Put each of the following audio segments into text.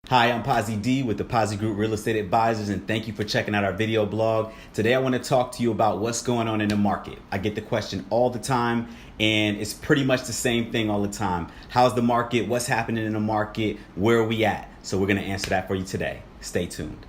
Hi, I'm Pazi D with the Pazi Group Real Estate Advisors, and thank you for checking out our video blog. Today I want to talk to you about what's going on in the market. I get the question all the time, and it's pretty much the same thing all the time. How's the market? What's happening in the market? Where are we at? So we're going to answer that for you today. Stay tuned.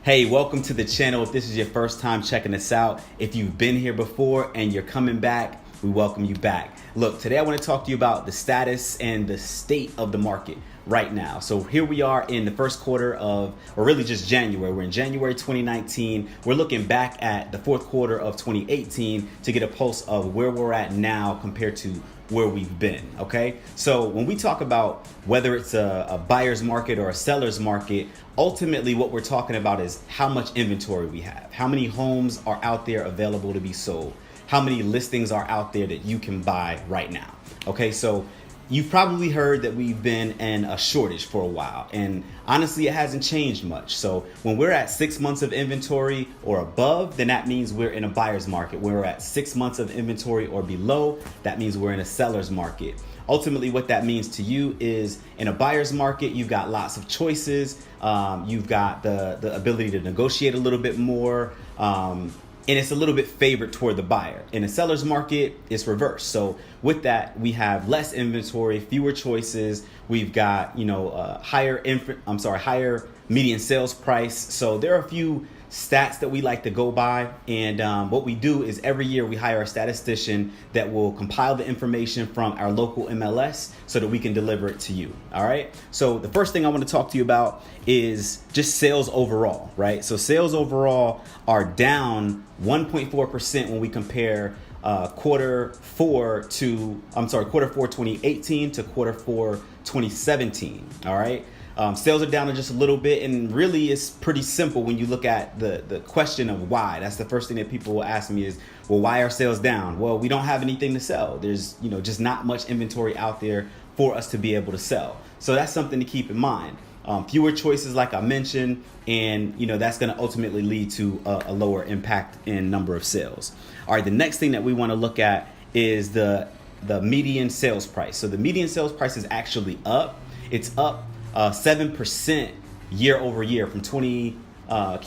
Hey, welcome to the channel. If this is your first time checking us out, if you've been here before and you're coming back, we welcome you back. Look, today I want to talk to you about the status and the state of the market right now. So here we are in the first quarter of, or really just January. We're in January 2019. We're looking back at the fourth quarter of 2018 to get a pulse of where we're at now compared to where we've been. Okay, so when we talk about whether it's a buyer's market or a seller's market, ultimately what we're talking about is how much inventory we have, how many homes are out there available to be sold, how many listings are out there that you can buy right now. Okay, so you've probably heard that we've been in a shortage for a while, and honestly, it hasn't changed much. So when we're at 6 months of inventory or above, then that means we're in a buyer's market. When we're at 6 months of inventory or below, that means we're in a seller's market. Ultimately, what that means to you is in a buyer's market, you've got lots of choices. You've got the ability to negotiate a little bit more. And it's a little bit favored toward the buyer. In a seller's market, it's reversed. So with that, we have less inventory, fewer choices. We've got, higher median sales price. So there are a few stats that we like to go by. And what we do is every year we hire a statistician that will compile the information from our local MLS so that we can deliver it to you. All right. So the first thing I want to talk to you about is just sales overall, right? So sales overall are down 1.4% when we compare quarter four 2018 to quarter four 2017. All right. Sales are down just a little bit, and really it's pretty simple when you look at the question of why. That's the first thing that people will ask me is, well, why are sales down? Well, we don't have anything to sell. There's, just not much inventory out there for us to be able to sell. So that's something to keep in mind. Fewer choices, like I mentioned, and that's going to ultimately lead to a lower impact in number of sales. All right, the next thing that we want to look at is the median sales price. So the median sales price is actually up. It's up 7% year over year from Q4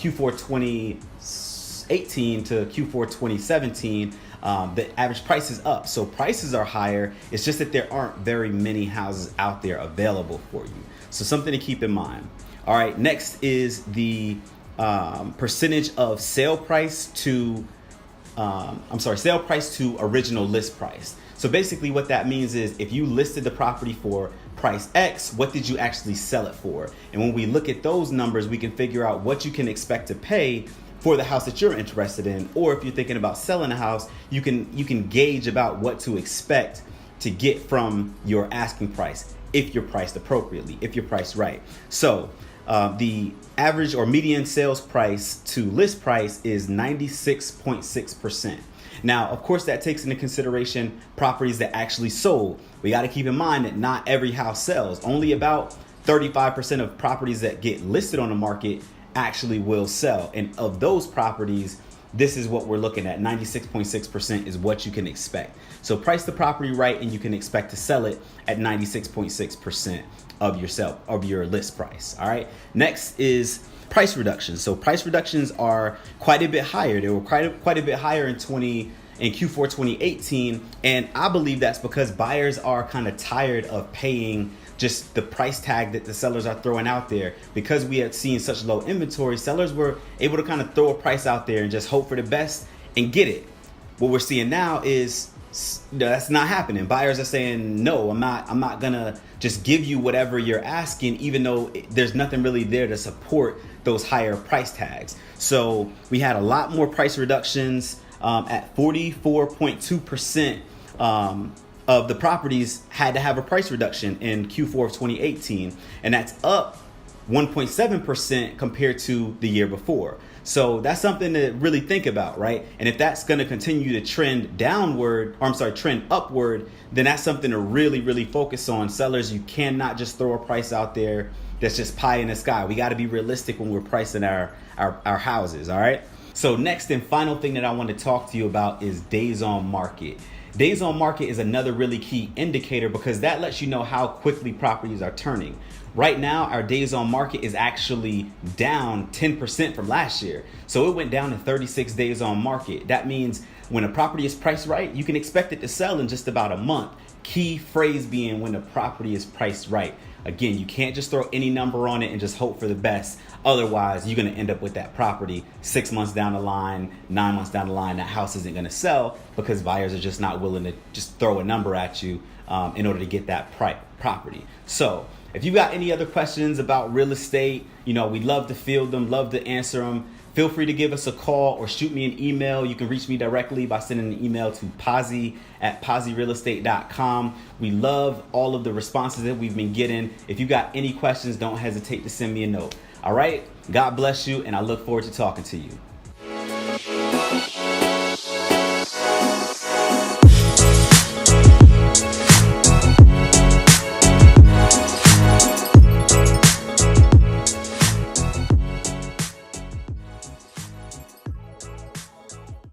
2018 to Q4 2017. The average price is up. So prices are higher. It's just that there aren't very many houses out there available for you. So something to keep in mind. All right, next is the percentage of sale price to original list price. So basically what that means is if you listed the property for price X, what did you actually sell it for? And when we look at those numbers, we can figure out what you can expect to pay for the house that you're interested in. Or if you're thinking about selling a house, you can gauge about what to expect to get from your asking price if you're priced appropriately, if you're priced right. So the average or median sales price to list price is 96.6%. Now, of course, that takes into consideration properties that actually sold. We got to keep in mind that not every house sells. Only about 35% of properties that get listed on the market actually will sell. And of those properties, this is what we're looking at. 96.6% is what you can expect. So price the property right, and you can expect to sell it at 96.6% of your list price. All right. Next is price reductions. So price reductions are quite a bit higher. They were quite a bit higher in Q4 2018, and I believe that's because buyers are kind of tired of paying just the price tag that the sellers are throwing out there. Because we had seen such low inventory, sellers were able to kind of throw a price out there and just hope for the best and get it. What we're seeing now is that's not happening. Buyers are saying, no, I'm not gonna just give you whatever you're asking, even though there's nothing really there to support those higher price tags. So we had a lot more price reductions at 44.2%. Of the properties had to have a price reduction in Q4 of 2018, and that's up 1.7% compared to the year before. So that's something to really think about, right? And if that's going to continue to trend upward, then that's something to really, really focus on. Sellers, you cannot just throw a price out there that's just pie in the sky. We got to be realistic when we're pricing our our houses. All right. So next and final thing that I want to talk to you about is days on market. Days on market is another really key indicator because that lets you know how quickly properties are turning. Right now, our days on market is actually down 10% from last year. So it went down to 36 days on market. That means when a property is priced right, you can expect it to sell in just about a month. Key phrase being when the property is priced right. Again, you can't just throw any number on it and just hope for the best. Otherwise, you're going to end up with that property 6 months down the line, 9 months down the line. That house isn't going to sell because buyers are just not willing to just throw a number at you in order to get that property. So if you got any other questions about real estate, we'd love to field them, love to answer them. Feel free to give us a call or shoot me an email. You can reach me directly by sending an email to pazi@pazirealestate.com. We love all of the responses that we've been getting. If you got any questions, don't hesitate to send me a note. All right. God bless you, and I look forward to talking to you.